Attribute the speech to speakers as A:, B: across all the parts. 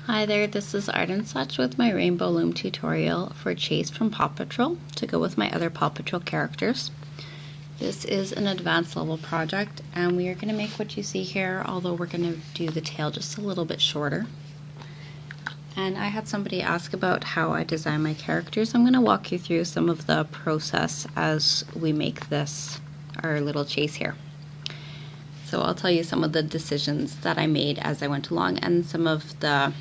A: Hi there, this is Arden Such with my Rainbow Loom tutorial for Chase from Paw Patrol to go with my other Paw Patrol characters. This is an advanced level project and we are going to make what you see here, although we're going to do the tail just a little bit shorter. And I had somebody ask about how I design my characters. I'm going to walk you through some of the process as we make this, our little Chase here. So I'll tell you some of the decisions that I made as I went along and some of the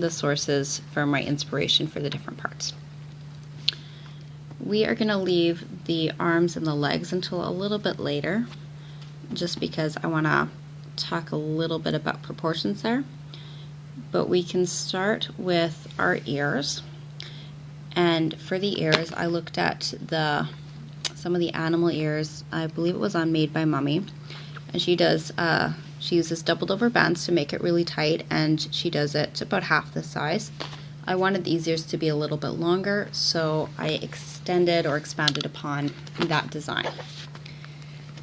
A: sources for my inspiration for the different parts. We are going to leave the arms and the legs until a little bit later, just because I want to talk a little bit about proportions there. But we can start with our ears. And for the ears, I looked at some of the animal ears. I believe it was on Made by Mummy. And she uses doubled over bands to make it really tight, and she does it about half the size. I wanted these ears to be a little bit longer, so I extended or expanded upon that design.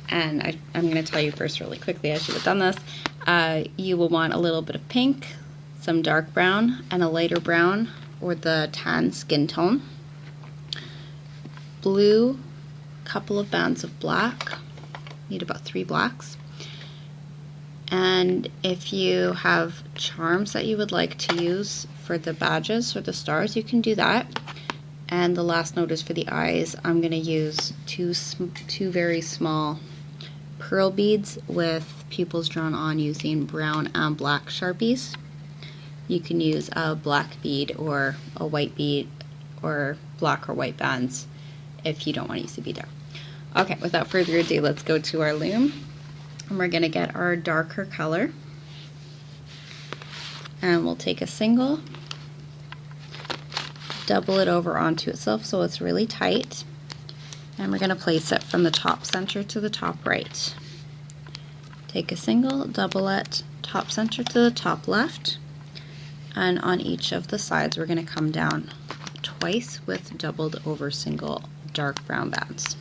A: And I'm going to tell you first really quickly, I should have done this. You will want a little bit of pink, some dark brown, and a lighter brown or the tan skin tone. Blue, couple of bands of black. Need about 3 blacks. And if you have charms that you would like to use for the badges or the stars, you can do that. And the last note is for the eyes. I'm going to use two very small pearl beads with pupils drawn on using brown and black Sharpies. You can use a black bead or a white bead or black or white bands if you don't want to use the bead there. Okay, without further ado, let's go to our loom. And we're going to get our darker color. And we'll take a single, double it over onto itself so it's really tight. And we're going to place it from the top center to the top right. Take a single, double it, top center to the top left. And on each of the sides, we're going to come down twice with doubled over single dark brown bands.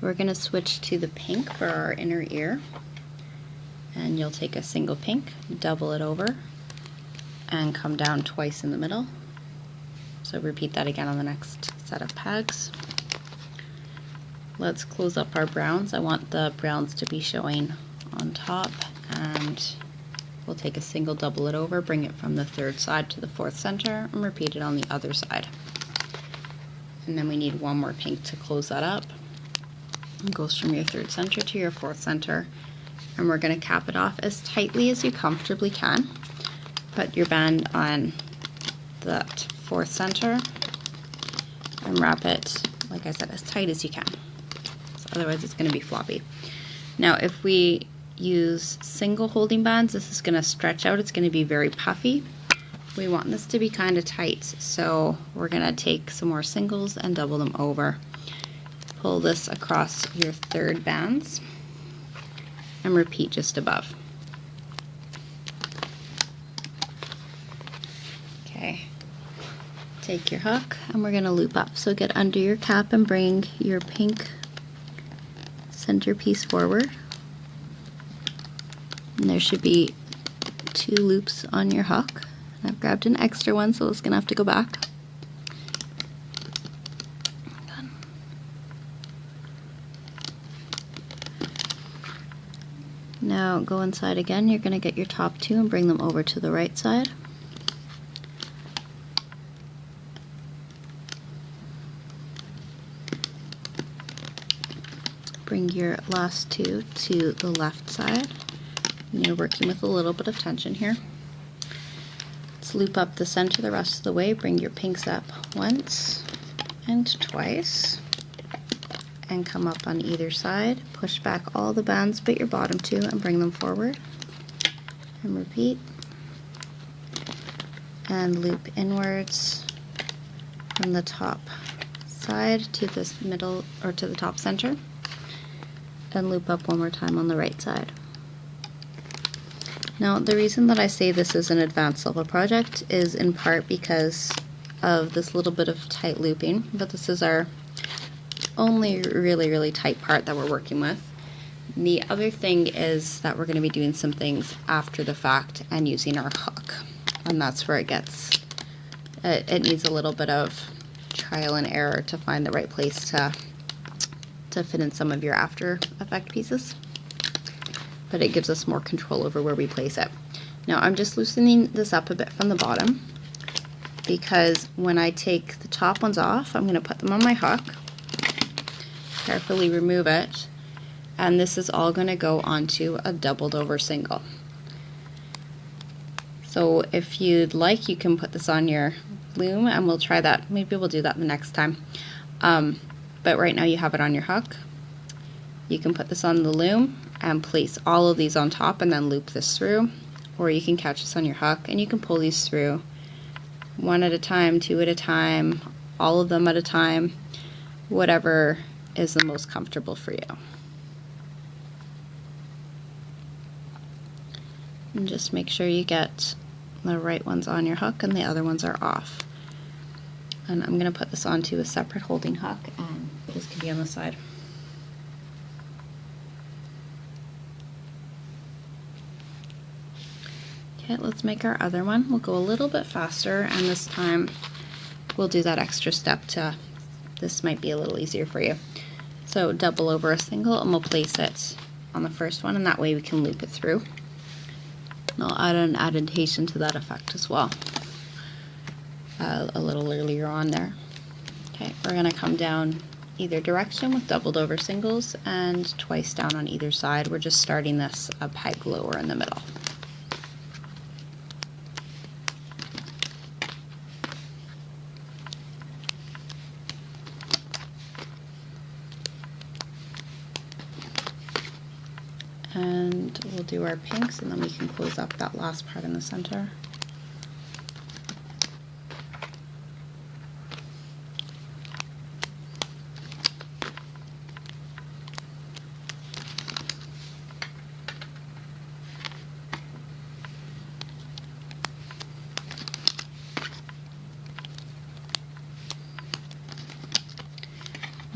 A: We're going to switch to the pink for our inner ear, and you'll take a single pink, double it over, and come down twice in the middle. So repeat that again on the next set of pegs. Let's close up our browns. I want the browns to be showing on top, and we'll take a single, double it over, bring it from the third side to the fourth center, and repeat it on the other side. And then we need one more pink to close that up. It goes from your third center to your fourth center, and we're going to cap it off as tightly as you comfortably can. Put your band on that fourth center and wrap it, like I said, as tight as you can. So otherwise it's going to be floppy. Now if we use single holding bands, this is going to stretch out. It's going to be very puffy. We want this to be kind of tight, so we're going to take some more singles and double them over. Pull this across your third bands and repeat just above. Okay, take your hook and we're going to loop up. So get under your cap and bring your pink centerpiece forward. And there should be 2 loops on your hook. I've grabbed an extra one, so it's going to have to go back. Now go inside again. You're going to get your top 2 and bring them over to the right side. Bring your last 2 to the left side. And you're working with a little bit of tension here. Let's loop up the center the rest of the way. Bring your pinks up once and twice. And come up on either side. Push back all the bands but your bottom 2 and bring them forward. And repeat. And loop inwards from the top side to this middle, or to the top center. And loop up one more time on the right side. Now the reason that I say this is an advanced level project is in part because of this little bit of tight looping, but this is our only really tight part that we're working with. And the other thing is that we're going to be doing some things after the fact and using our hook, and that's where it gets, it needs a little bit of trial and error to find the right place to fit in some of your after effect pieces, but it gives us more control over where we place it. Now I'm just loosening this up a bit from the bottom, because when I take the top ones off, I'm going to put them on my hook, carefully remove it, and this is all going to go onto a doubled over single. So if you'd like, you can put this on your loom, and we'll try that. Maybe we'll do that the next time. But right now you have it on your hook. You can put this on the loom and place all of these on top and then loop this through, or you can catch this on your hook and you can pull these through one at a time, two at a time, all of them at a time, whatever is the most comfortable for you. And just make sure you get the right ones on your hook and the other ones are off. And I'm going to put this onto a separate holding hook, and this can be on the side. Okay, let's make our other one. We'll go a little bit faster, and this time we'll do that extra step to, this might be a little easier for you. So double over a single, and we'll place it on the first one, and that way we can loop it through. And I'll add an addentation to that effect as well, a little earlier on there. Okay, we're going to come down either direction with doubled over singles and twice down on either side. We're just starting this a peg lower in the middle. And we'll do our pinks, and then we can close up that last part in the center.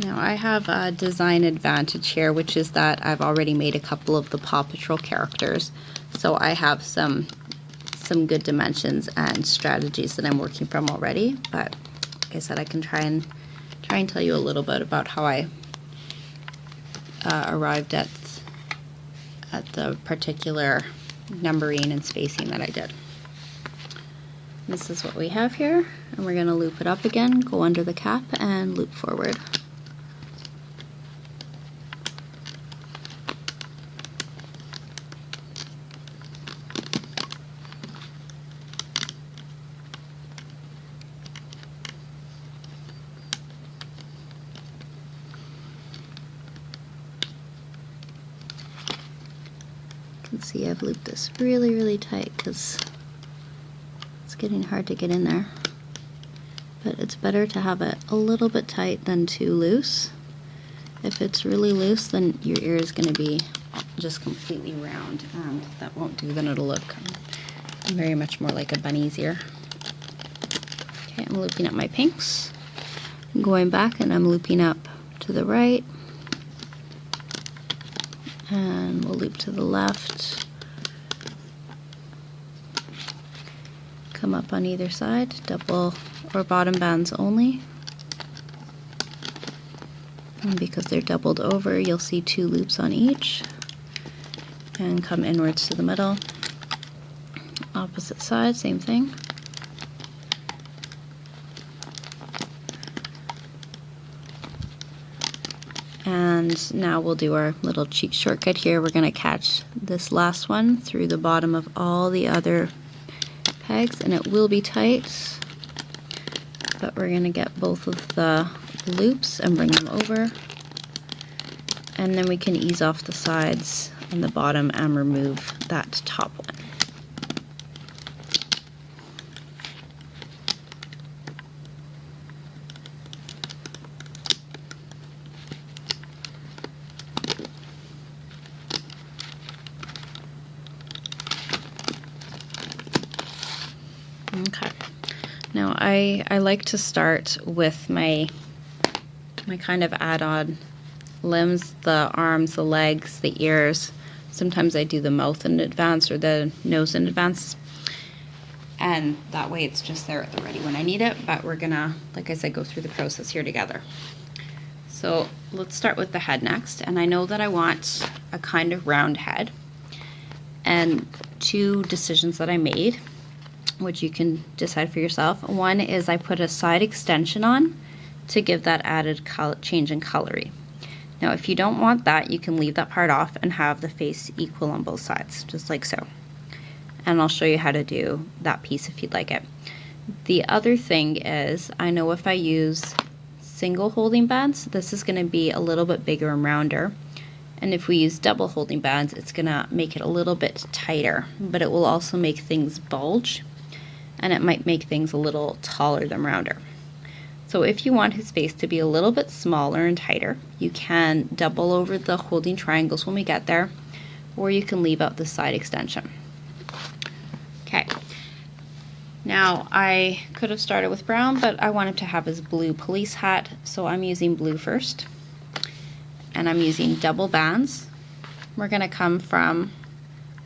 A: Now I have a design advantage here, which is that I've already made a couple of the Paw Patrol characters, so I have some good dimensions and strategies that I'm working from already. But like I said, I can try and tell you a little bit about how I arrived at the particular numbering and spacing that I did. This is what we have here, and we're going to loop it up again, go under the cap, and loop forward. You can see I've looped this really tight because it's getting hard to get in there. But it's better to have it a little bit tight than too loose. If it's really loose, then your ear is going to be just completely round, and that won't do. Then it'll look very much more like a bunny's ear. Okay, I'm looping up my pinks. I'm going back, and I'm looping up to the right. And we'll loop to the left. Come up on either side, double or bottom bands only. And because they're doubled over, you'll see 2 loops on each. And come inwards to the middle. Opposite side, same thing. And now we'll do our little cheat shortcut here. We're going to catch this last one through the bottom of all the other pegs, and it will be tight, but we're going to get both of the loops and bring them over, and then we can ease off the sides and the bottom and remove that top one. Okay, now I like to start with my kind of add-on limbs, the arms, the legs, the ears. Sometimes I do the mouth in advance or the nose in advance. And that way it's just there at the ready when I need it. But we're gonna, like I said, go through the process here together. So let's start with the head next. And I know that I want a kind of round head. And two decisions that I made, which you can decide for yourself. One is I put a side extension on to give that added change in coloring. Now, if you don't want that, you can leave that part off and have the face equal on both sides, just like so. And I'll show you how to do that piece if you'd like it. The other thing is, I know if I use single holding bands, this is going to be a little bit bigger and rounder. And if we use double holding bands, it's going to make it a little bit tighter, but it will also make things bulge, and it might make things a little taller than rounder. So if you want his face to be a little bit smaller and tighter, you can double over the holding triangles when we get there, or you can leave out the side extension. Okay, now I could have started with brown, but I wanted to have his blue police hat, so I'm using blue first. And I'm using double bands. We're going to come from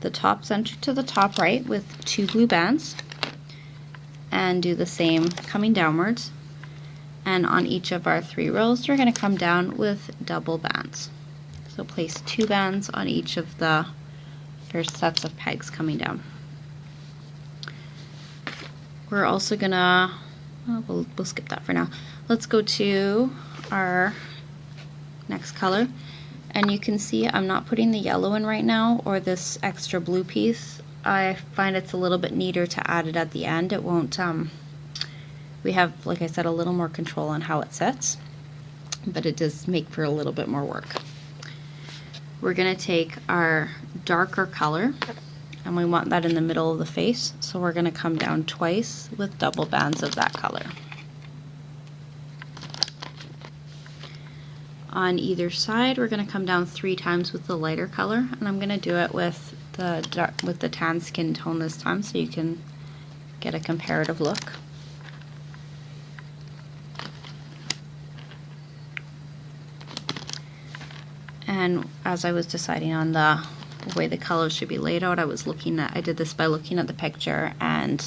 A: the top center to the top right with 2 blue bands and do the same coming downwards. And on each of our 3 rows, we're going to come down with double bands. So place 2 bands on each of the first sets of pegs coming down. We're also going to, we'll skip that for now. Let's go to our next color. And you can see I'm not putting the yellow in right now or this extra blue piece. I find it's a little bit neater to add it at the end. It won't, we have, like I said, a little more control on how it sits, but it does make for a little bit more work. We're going to take our darker color, and we want that in the middle of the face, so we're going to come down twice with double bands of that color. On either side, we're going to come down 3 times with the lighter color, and I'm going to do it with the tan skin tone this time, so you can get a comparative look. And as I was deciding on the way the colors should be laid out, I did this by looking at the picture and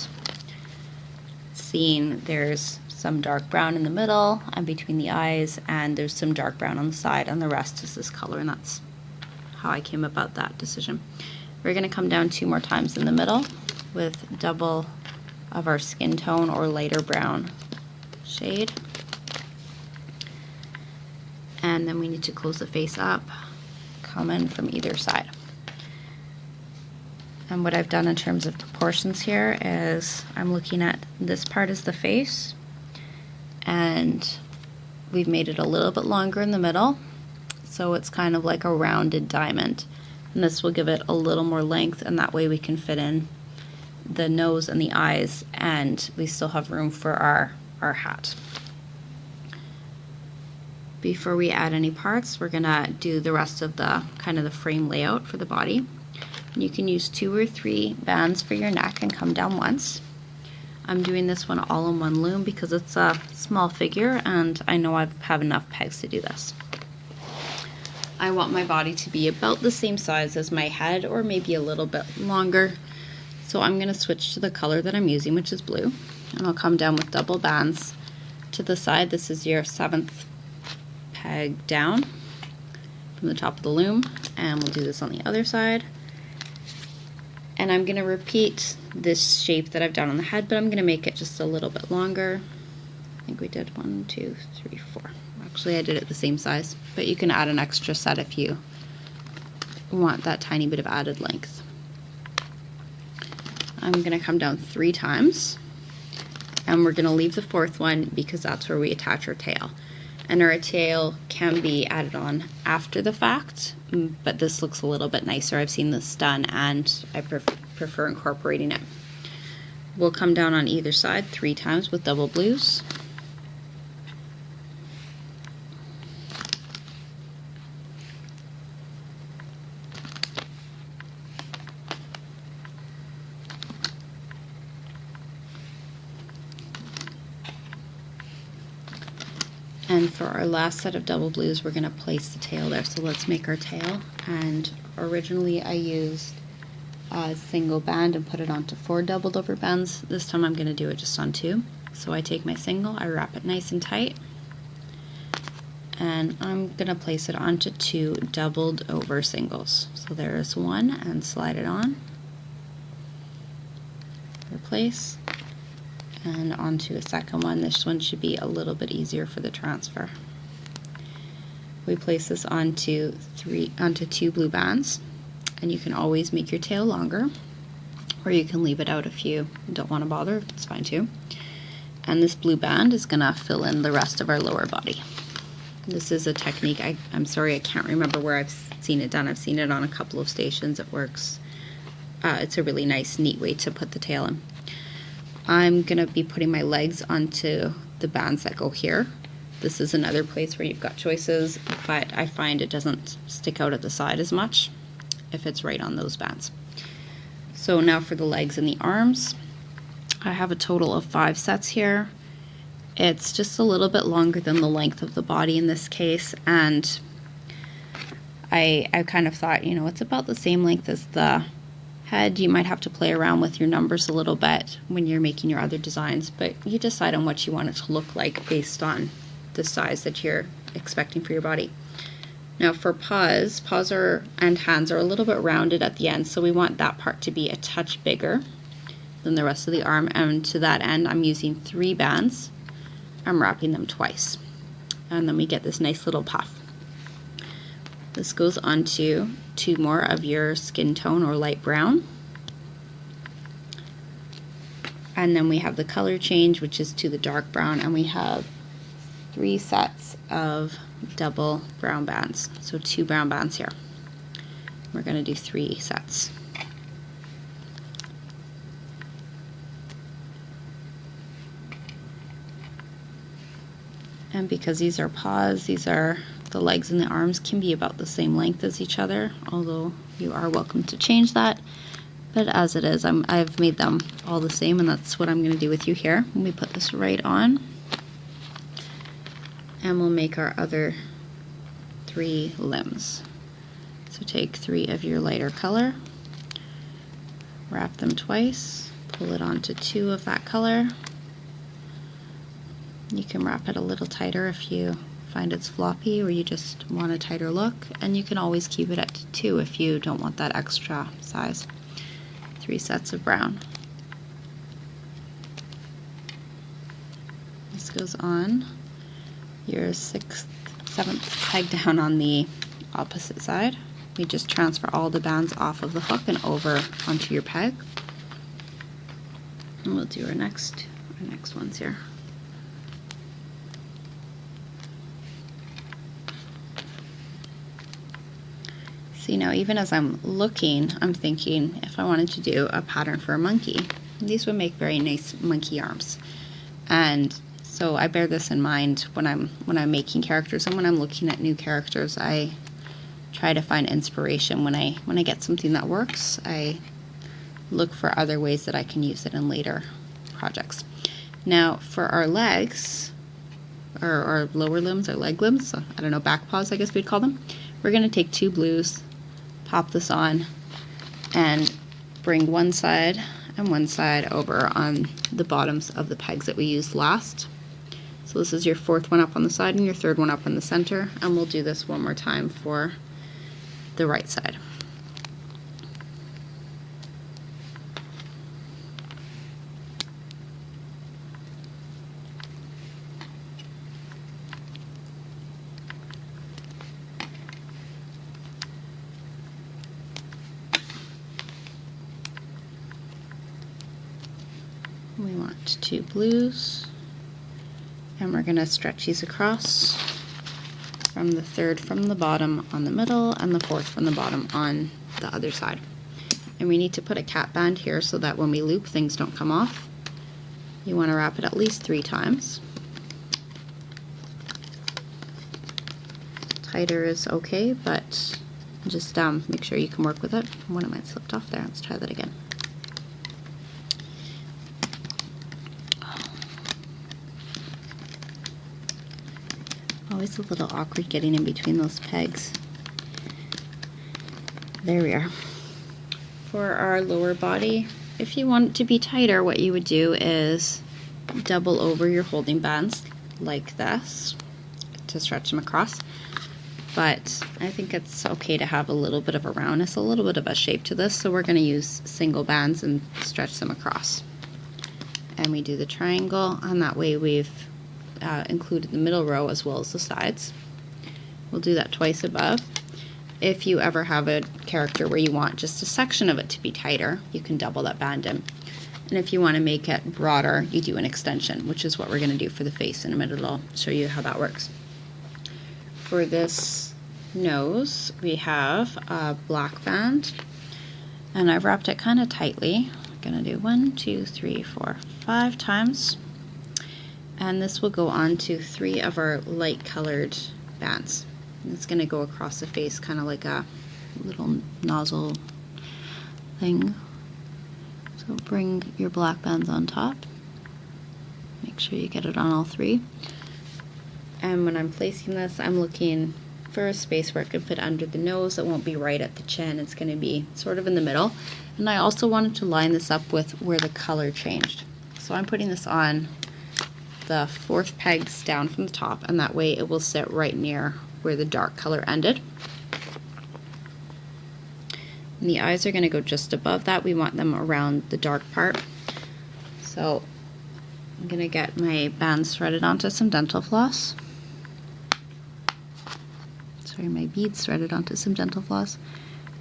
A: seeing there's some dark brown in the middle and between the eyes, and there's some dark brown on the side, and the rest is this color, and that's how I came about that decision. We're going to come down 2 more times in the middle with double of our skin tone or lighter brown shade. And then we need to close the face up, come in from either side. And what I've done in terms of proportions here is I'm looking at this part as the face, and we've made it a little bit longer in the middle, so it's kind of like a rounded diamond. And this will give it a little more length, and that way we can fit in the nose and the eyes, and we still have room for our hat. Before we add any parts, we're gonna do the rest of the kind of the frame layout for the body. And you can use 2 or 3 bands for your neck and come down once. I'm doing this one all in one loom because it's a small figure, and I know I have enough pegs to do this. I want my body to be about the same size as my head, or maybe a little bit longer. So I'm gonna switch to the color that I'm using, which is blue. And I'll come down with double bands to the side. This is your 7th peg down from the top of the loom, and we'll do this on the other side. And I'm going to repeat this shape that I've done on the head, but I'm going to make it just a little bit longer. I think we did 1, 2, 3, 4. Actually, I did it the same size, but you can add an extra set if you want that tiny bit of added length. I'm going to come down 3 times, and we're going to leave the 4th one because that's where we attach our tail. And our tail can be added on after the fact, but this looks a little bit nicer. I've seen this done, and I prefer incorporating it. We'll come down on either side 3 times with double blues. And for our last set of double blues, we're going to place the tail there. So let's make our tail. And originally I used a single band and put it onto 4 doubled over bands. This time I'm going to do it just on 2. So I take my single, I wrap it nice and tight, and I'm going to place it onto 2 doubled over singles. So there's 1, and slide it on, replace, and onto a second one. This one should be a little bit easier for the transfer. We place this onto 2 blue bands, and you can always make your tail longer, or you can leave it out if you don't want to bother, it's fine too. And this blue band is going to fill in the rest of our lower body. This is a technique, I'm sorry I can't remember where I've seen it done. I've seen it on a couple of stations. It works. It's a really nice, neat way to put the tail in. I'm going to be putting my legs onto the bands that go here. This is another place where you've got choices, but I find it doesn't stick out at the side as much if it's right on those bands. So now for the legs and the arms. I have a total of 5 sets here. It's just a little bit longer than the length of the body in this case, and I kind of thought, you know, it's about the same length as the head. You might have to play around with your numbers a little bit when you're making your other designs, but you decide on what you want it to look like based on the size that you're expecting for your body. Now for paws and hands are a little bit rounded at the end, so we want that part to be a touch bigger than the rest of the arm, and to that end I'm using 3 bands. I'm wrapping them twice, and then we get this nice little puff. This goes onto 2 more of your skin tone or light brown, and then we have the color change, which is to the dark brown, and we have 3 sets of double brown bands, so 2 brown bands here. We're going to do 3 sets. And because these are paws, the legs and the arms can be about the same length as each other, although you are welcome to change that. But as it is, I've made them all the same, and that's what I'm going to do with you here. When we put this right on, and we'll make our other 3 limbs. So take 3 of your lighter color, wrap them twice, pull it onto 2 of that color. You can wrap it a little tighter if you find it's floppy or you just want a tighter look, and you can always keep it at 2 if you don't want that extra size. 3 sets of brown. This goes on your 6th, 7th peg down on the opposite side. We just transfer all the bands off of the hook and over onto your peg. And we'll do our next ones here. See, now even as I'm looking, I'm thinking if I wanted to do a pattern for a monkey, these would make very nice monkey arms. And so I bear this in mind when I'm making characters, and when I'm looking at new characters, I try to find inspiration. When I get something that works, I look for other ways that I can use it in later projects. Now for our legs, or our lower limbs, our leg limbs, so I don't know, back paws I guess we'd call them, we're going to take 2 blues, pop this on, and bring one side and one side over on the bottoms of the pegs that we used last. So this is your 4th one up on the side and your 3rd one up in the center, and we'll do this one more time for the right side. We want 2 blues, and we're going to stretch these across from the 3rd from the bottom on the middle and the 4th from the bottom on the other side. And we need to put a cap band here so that when we loop, things don't come off. You want to wrap it at least 3 times. Tighter is okay, but just make sure you can work with it. One of mine slipped off there. Let's try that again. Always a little awkward getting in between those pegs. There we are. For our lower body, if you want it to be tighter, what you would do is double over your holding bands like this to stretch them across. But I think it's okay to have a little bit of a roundness, a little bit of a shape to this, so we're going to use single bands and stretch them across. And we do the triangle, and that way we've included the middle row as well as the sides. We'll do that twice above. If you ever have a character where you want just a section of it to be tighter, you can double that band in. And if you want to make it broader, you do an extension, which is what we're going to do for the face in a minute. I'll show you how that works. For this nose, we have a black band, and I've wrapped it kind of tightly. I'm going to do 1, 2, 3, 4, 5 times. And this will go on to 3 of our light colored bands. It's going to go across the face kind of like a little nozzle thing. So bring your black bands on top. Make sure you get it on all 3. And when I'm placing this, I'm looking for a space where it can fit under the nose. It won't be right at the chin. It's going to be sort of in the middle. And I also wanted to line this up with where the color changed. So I'm putting this on the 4th pegs down from the top, and that way it will sit right near where the dark color ended. And the eyes are going to go just above that. We want them around the dark part. So I'm going to get my bands threaded onto some dental floss. Sorry, my beads threaded onto some dental floss.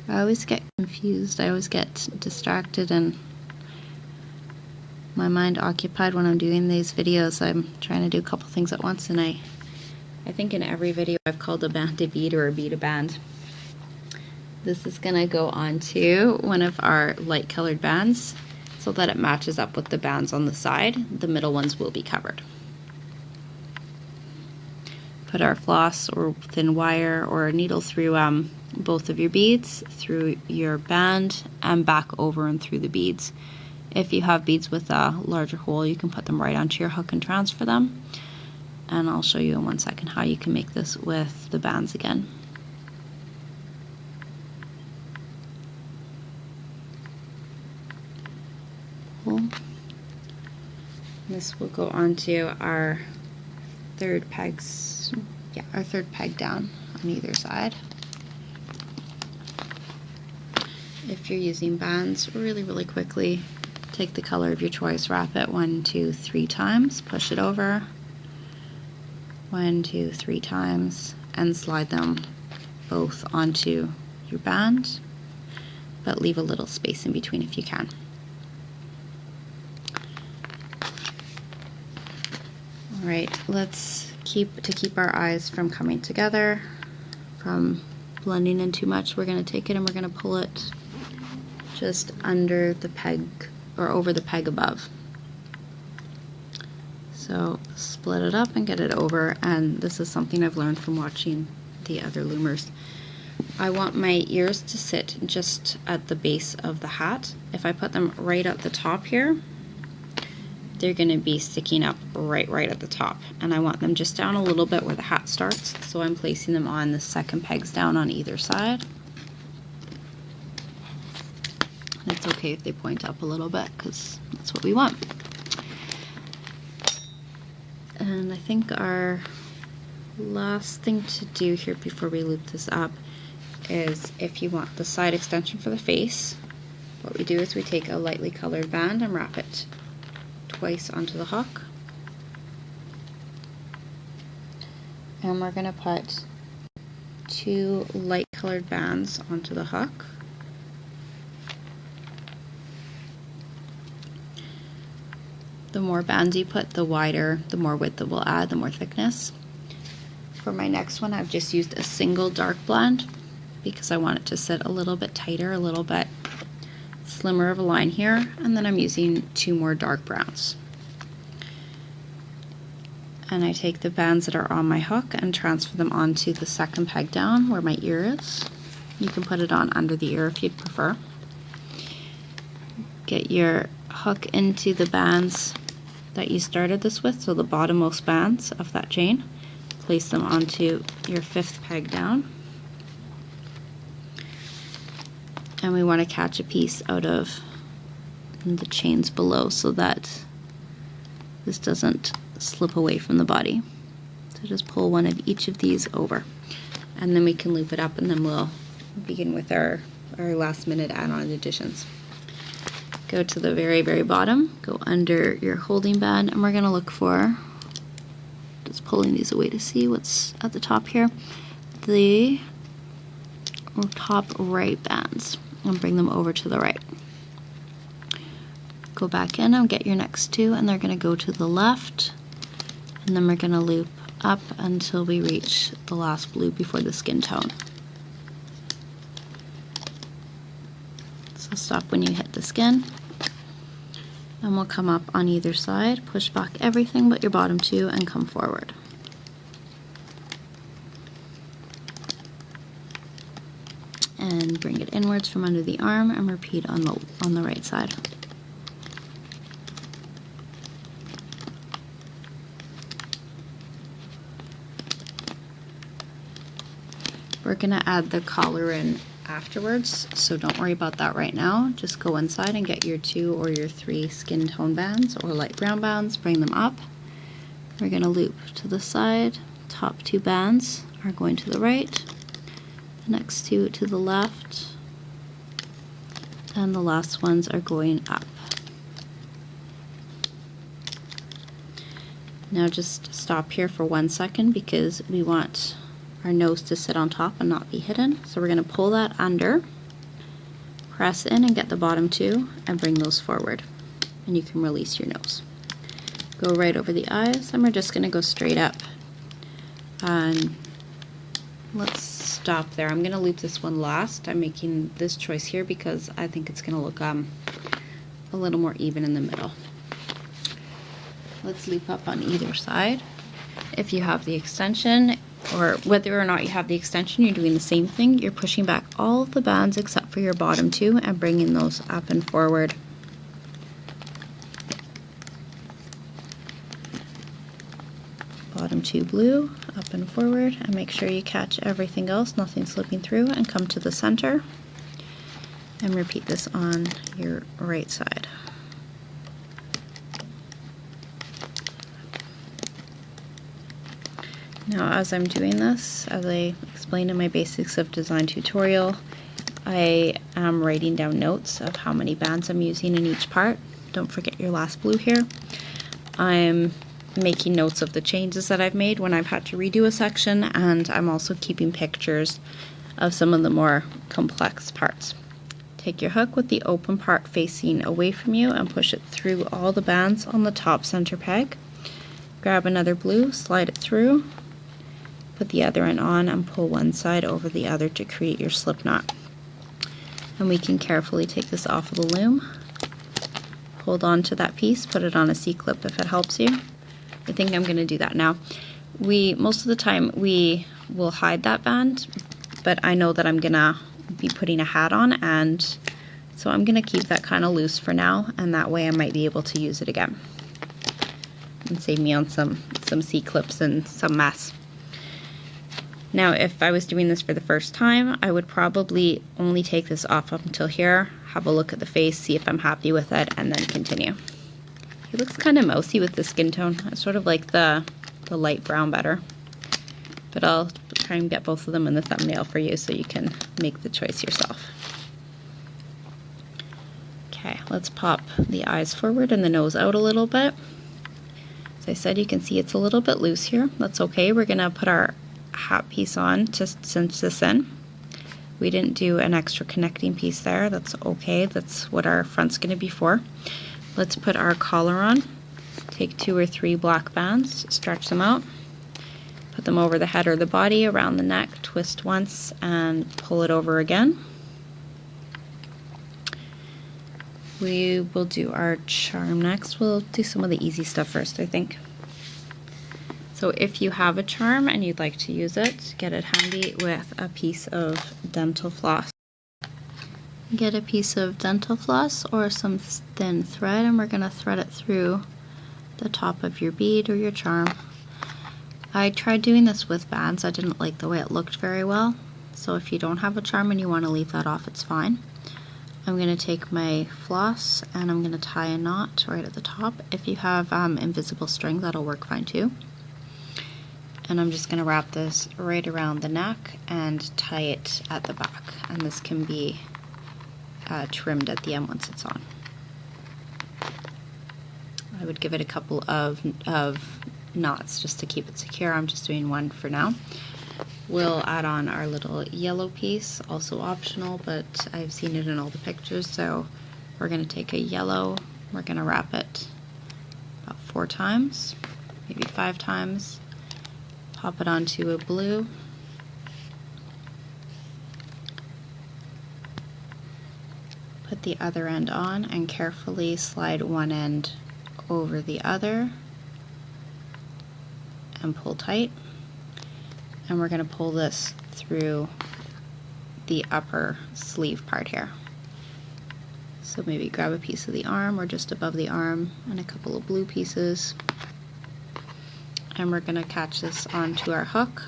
A: I always get confused. I always get distracted and my mind occupied when I'm doing these videos. I'm trying to do a couple things at once, and I think in every video I've called a band a bead or a bead a band. This is going to go onto one of our light colored bands so that it matches up with the bands on the side. The middle ones will be covered. Put our floss or thin wire or a needle through both of your beads, through your band, and back over and through the beads. If you have beads with a larger hole, you can put them right onto your hook and transfer them. And I'll show you in 1 second how you can make this with the bands again. Pull. This will go onto our 3rd pegs, our 3rd peg down on either side. If you're using bands, really quickly, take the color of your choice, wrap it 1, 2, 3 times, push it over, 1, 2, 3 times, and slide them both onto your band, but leave a little space in between if you can. Alright, let's keep our eyes from coming together, from blending in too much. We're going to take it and we're going to pull it just under the peg, or over the peg above. So split it up and get it over, and this is something I've learned from watching the other loomers. I want my ears to sit just at the base of the hat. If I put them right at the top here, they're going to be sticking up right at the top, and I want them just down a little bit where the hat starts. So I'm placing them on the 2nd pegs down on either side. And it's okay if they point up a little bit because that's what we want. And I think our last thing to do here before we loop this up is, if you want the side extension for the face, what we do is we take a lightly colored band and wrap it twice onto the hook. And we're going to put 2 light colored bands onto the hook. The more bands you put, the wider, the more width it will add, the more thickness. For my next one, I've just used a single dark blend because I want it to sit a little bit tighter, a little bit slimmer of a line here, and then I'm using 2 more dark browns. And I take the bands that are on my hook and transfer them onto the 2nd peg down where my ear is. You can put it on under the ear if you'd prefer. Get your hook into the bands that you started this with, so the bottommost bands of that chain. place them onto your 5th peg down. And we want to catch a piece out of the chains below so that this doesn't slip away from the body. So just pull one of each of these over, and then we can loop it up, and then we'll begin with our last minute add-on additions. Go to the very, very bottom, go under your holding band, and we're going to look for, just pulling these away to see what's at the top here, the top right bands, and bring them over to the right. Go back in and get your next 2, and they're going to go to the left, and then we're going to loop up until we reach the last blue before the skin tone. So stop when you hit the skin, and we'll come up on either side, push back everything but your bottom 2, and come forward. And bring it inwards from under the arm, and repeat on the right side. We're going to add the collar in afterwards, so don't worry about that right now. Just go inside and get your 2 or your 3 skin tone bands or light brown bands, bring them up. We're going to loop to the side. Top 2 bands are going to the right, the next 2 to the left, and the last ones are going up. Now just stop here for 1 second because we want our nose to sit on top and not be hidden. So we're going to pull that under, press in and get the bottom 2 and bring those forward, and you can release your nose. Go right over the eyes, and we're just going to go straight up. And let's stop there. I'm going to loop this one last. I'm making this choice here because I think it's going to look a little more even in the middle. Let's loop up on either side. If you have the extension, or whether or not you have the extension, you're doing the same thing. You're pushing back all the bands except for your bottom 2 and bringing those up and forward. Bottom 2 blue, up and forward, and make sure you catch everything else, nothing slipping through, and come to the center. And repeat this on your right side. Now as I'm doing this, as I explained in my Basics of Design tutorial, I am writing down notes of how many bands I'm using in each part. Don't forget your last blue here. I'm making notes of the changes that I've made when I've had to redo a section, and I'm also keeping pictures of some of the more complex parts. Take your hook with the open part facing away from you and push it through all the bands on the top center peg. Grab another blue, slide it through, put the other end on, and pull one side over the other to create your slip knot. And we can carefully take this off of the loom. Hold on to that piece, put it on a C-clip if it helps you. I think I'm going to do that now. Most of the time we will hide that band, but I know that I'm going to be putting a hat on, and so I'm going to keep that kind of loose for now, and that way I might be able to use it again and save me on some C-clips and some mess. Now, if I was doing this for the first time, I would probably only take this off up until here, have a look at the face, see if I'm happy with it, and then continue. He looks kind of mousy with the skin tone. I sort of like the light brown better, but I'll try and get both of them in the thumbnail for you so you can make the choice yourself. Okay, let's pop the eyes forward and the nose out a little bit. As I said, you can see it's a little bit loose here. That's okay. We're going to put our hat piece on to cinch this in. We didn't do an extra connecting piece there. That's okay. That's what our front's going to be for. Let's put our collar on. Take 2 or 3 black bands, stretch them out, put them over the head or the body, around the neck, twist once, and pull it over again. We will do our charm next. We'll do some of the easy stuff first, I think. So if you have a charm and you'd like to use it, get it handy with a piece of dental floss. Get a piece of dental floss or some thin thread, and we're going to thread it through the top of your bead or your charm. I tried doing this with bands. I didn't like the way it looked very well. So if you don't have a charm and you want to leave that off, it's fine. I'm going to take my floss and I'm going to tie a knot right at the top. If you have invisible string, that'll work fine too. And I'm just going to wrap this right around the neck and tie it at the back. And this can be trimmed at the end once it's on. I would give it a couple of knots just to keep it secure. I'm just doing one for now. We'll add on our little yellow piece, also optional, but I've seen it in all the pictures. So we're going to take a yellow, we're going to wrap it about 4 times, maybe 5 times, pop it onto a blue, put the other end on, and carefully slide one end over the other and pull tight. And we're going to pull this through the upper sleeve part here. So maybe grab a piece of the arm or just above the arm and a couple of blue pieces. And we're going to catch this onto our hook.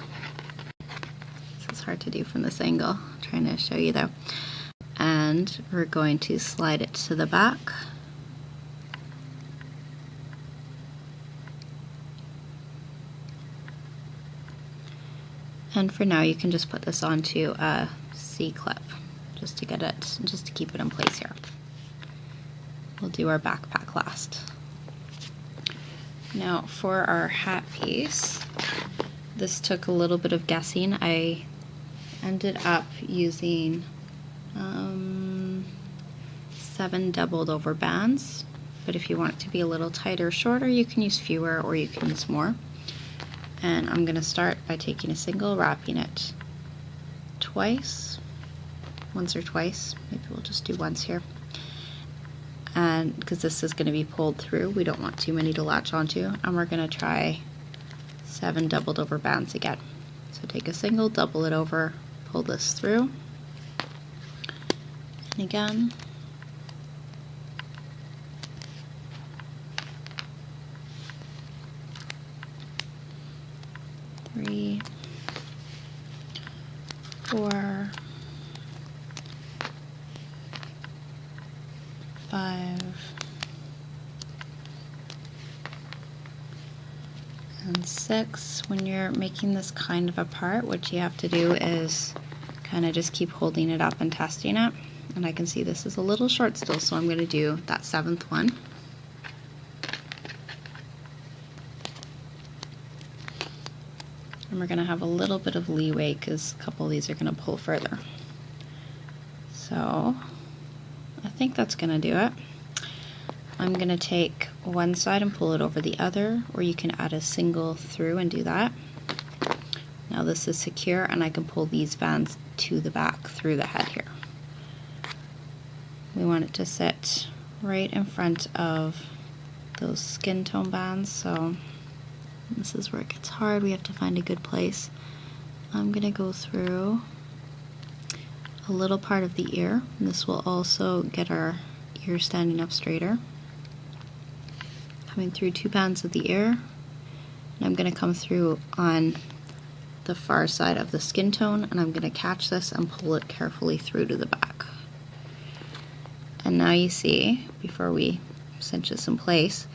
A: This is hard to do from this angle. I'm trying to show you though. And we're going to slide it to the back. And for now, you can just put this onto a C-clip just to keep it in place here. We'll do our backpack last. Now for our hat piece, this took a little bit of guessing. I ended up using 7 doubled over bands, but if you want it to be a little tighter or shorter, you can use fewer or you can use more. And I'm going to start by taking a single, wrapping it once or twice, maybe we'll just do once here. And because this is going to be pulled through, we don't want too many to latch onto, and we're going to try 7 doubled over bands again. So take a single, double it over, pull this through, and again. Three, 4, 5, and 6. When you're making this kind of a part, what you have to do is kind of just keep holding it up and testing it. And I can see this is a little short still, so I'm going to do that 7th one. And we're going to have a little bit of leeway because a couple of these are going to pull further. So I think that's going to do it. I'm going to take one side and pull it over the other, or you can add a single through and do that. Now this is secure and I can pull these bands to the back through the head here. We want it to sit right in front of those skin tone bands, so this is where it gets hard. We have to find a good place. I'm going to go through a little part of the ear. This will also get our ear standing up straighter. Coming through 2 bands of the ear, and I'm going to come through on the far side of the skin tone, and I'm going to catch this and pull it carefully through to the back. And now you see, before we cinch this in place,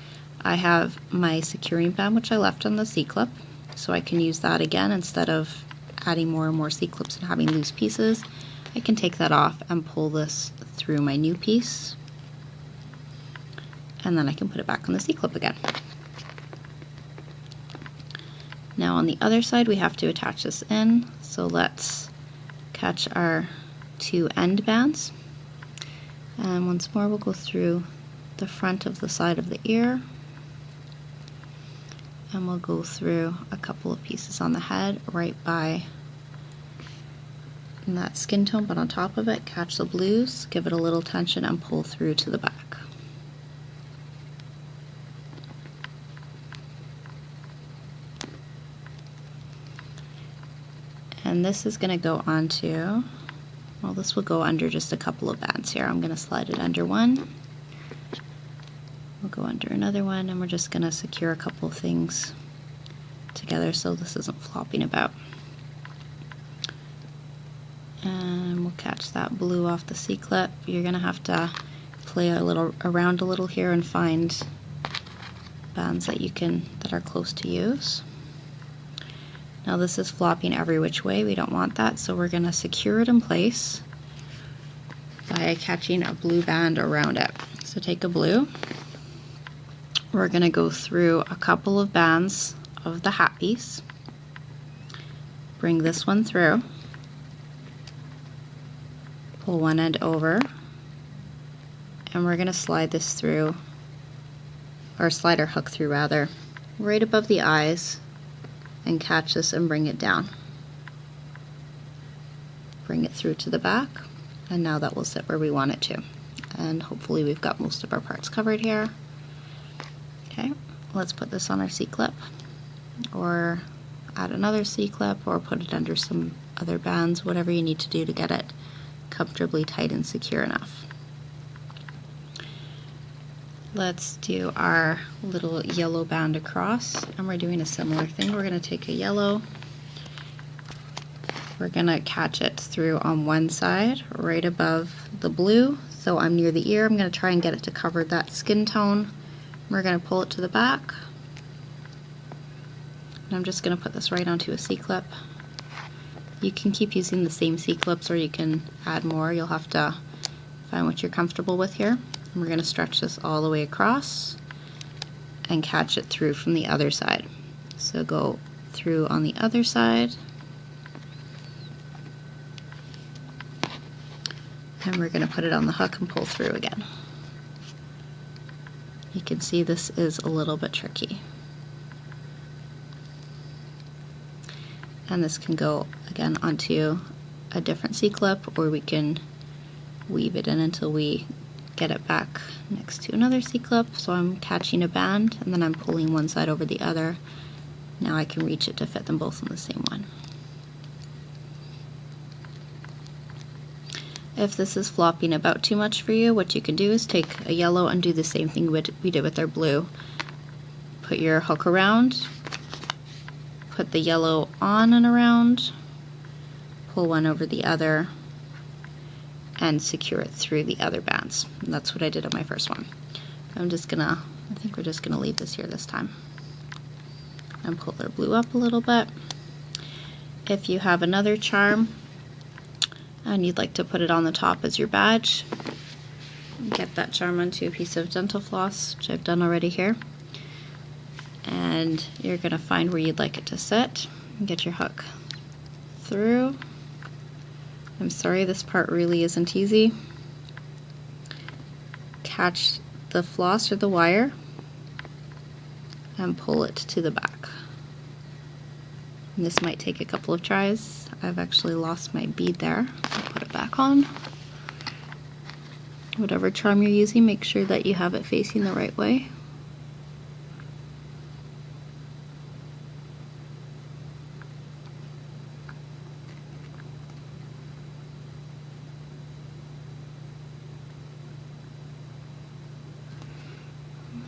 A: I have my securing band, which I left on the C-clip, so I can use that again instead of adding more and more C-clips and having loose pieces. I can take that off and pull this through my new piece, and then I can put it back on the C-clip again. Now on the other side we have to attach this in, so let's catch our 2 end bands, and once more we'll go through the front of the side of the ear, and we'll go through a couple of pieces on the head right by that skin tone, but on top of it, catch the blues, give it a little tension, and pull through to the back. And this is going to go onto, well, this will go under just a couple of bands here. I'm going to slide it under one. We'll go under another one, and we're just going to secure a couple of things together so this isn't flopping about. And we'll catch that blue off the C-clip. You're gonna have to play around a little here and find bands that are close to use. Now this is flopping every which way. We don't want that, so we're gonna secure it in place by catching a blue band around it. So take a blue. We're gonna go through a couple of bands of the hat piece. Bring this one through. Pull one end over. And we're gonna slide this through, or slide our hook through rather, right above the eyes and catch this and bring it down. Bring it through to the back, and now that will sit where we want it to. And hopefully we've got most of our parts covered here. Okay, let's put this on our C-clip, or add another C-clip, or put it under some other bands, whatever you need to do to get it comfortably tight and secure enough. Let's do our little yellow band across, and we're doing a similar thing. We're going to take a yellow, we're going to catch it through on one side right above the blue, so I'm near the ear. I'm going to try and get it to cover that skin tone. We're going to pull it to the back, and I'm just going to put this right onto a C-clip. You can keep using the same C-clips or you can add more. You'll have to find what you're comfortable with here. And we're going to stretch this all the way across and catch it through from the other side. So go through on the other side, and we're going to put it on the hook and pull through again. You can see this is a little bit tricky. And this can go again onto a different C-clip, or we can weave it in until we get it back next to another C-clip. So I'm catching a band and then I'm pulling one side over the other. Now I can reach it to fit them both on the same one. If this is flopping about too much for you, what you can do is take a yellow and do the same thing we did with our blue. Put your hook around, put the yellow on and around, pull one over the other, and secure it through the other bands. And that's what I did on my first one. I think we're just gonna leave this here this time. And pull our blue up a little bit. If you have another charm and you'd like to put it on the top as your badge, get that charm onto a piece of dental floss, which I've done already here. And you're gonna find where you'd like it to sit and get your hook through. I'm sorry, this part really isn't easy. Catch the floss or the wire and pull it to the back. And this might take a couple of tries. I've actually lost my bead there. I'll put it back on. Whatever charm you're using, make sure that you have it facing the right way.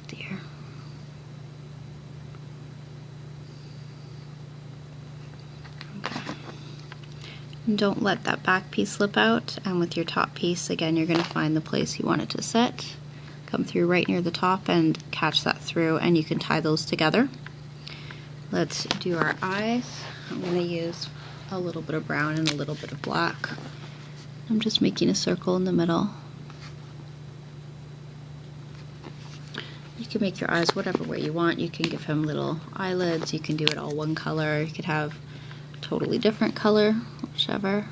A: Dear. Okay. And don't let that back piece slip out, and with your top piece, again, you're going to find the place you want it to sit. Come through right near the top and catch that through, and you can tie those together. Let's do our eyes. I'm going to use a little bit of brown and a little bit of black. I'm just making a circle in the middle. You can make your eyes whatever way you want. You can give him little eyelids. You can do it all one color. You could have a totally different color, whichever.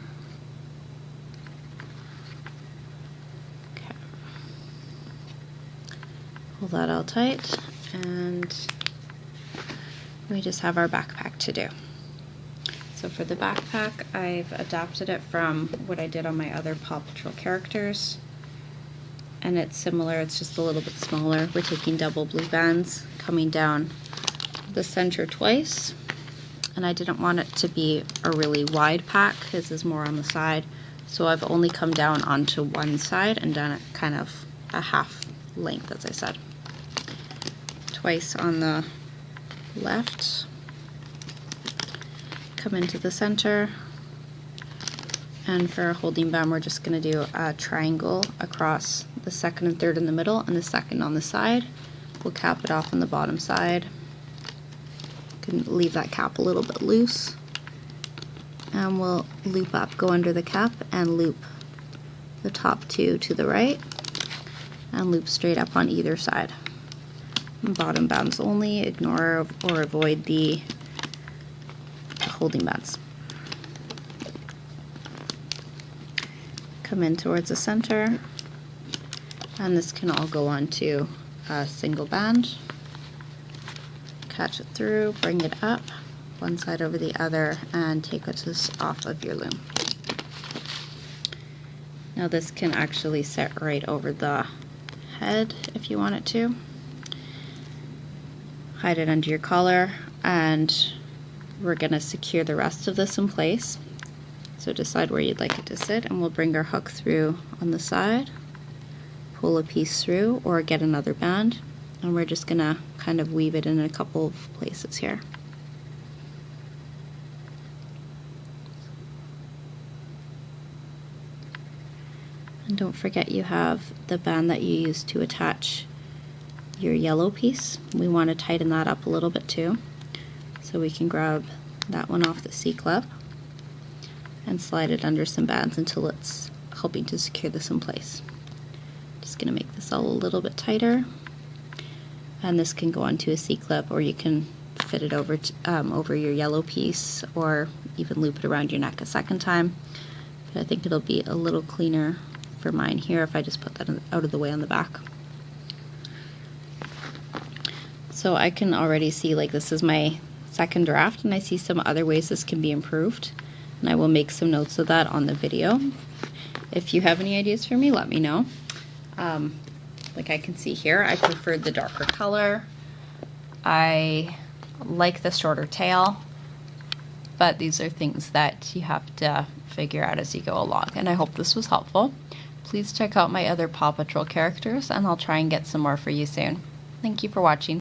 A: Okay. Pull that all tight, and we just have our backpack to do. So for the backpack, I've adapted it from what I did on my other Paw Patrol characters. And it's similar, it's just a little bit smaller. We're taking double blue bands, coming down the center twice. And I didn't want it to be a really wide pack. This is more on the side. So I've only come down onto one side and done it kind of a half length, as I said. Twice on the left come into the center, and for our holding band we're just going to do a triangle across the second and third in the middle and the second on the side. We'll cap it off on the bottom side. Can leave that cap a little bit loose, and we'll loop up, go under the cap and loop the top two to the right and loop straight up on either side. Bottom bands only, ignore or avoid the holding bands. Come in towards the center, and this can all go onto a single band. Catch it through, bring it up, one side over the other, and take this off of your loom. Now this can actually sit right over the head if you want it to. Hide it under your collar, and we're going to secure the rest of this in place. So decide where you'd like it to sit, and we'll bring our hook through on the side, pull a piece through, or get another band, and we're just going to kind of weave it in a couple of places here. And don't forget you have the band that you use to attach your yellow piece. We want to tighten that up a little bit too. So we can grab that one off the C-clip and slide it under some bands until it's helping to secure this in place. Just going to make this all a little bit tighter. And this can go onto a C-clip, or you can fit it over over your yellow piece, or even loop it around your neck a second time. But I think it'll be a little cleaner for mine here if I just put that out of the way on the back. So I can already see, like, this is my second draft, and I see some other ways this can be improved, and I will make some notes of that on the video. If you have any ideas for me, let me know. Like I can see here, I preferred the darker color. I like the shorter tail, but these are things that you have to figure out as you go along, and I hope this was helpful. Please check out my other Paw Patrol characters, and I'll try and get some more for you soon. Thank you for watching.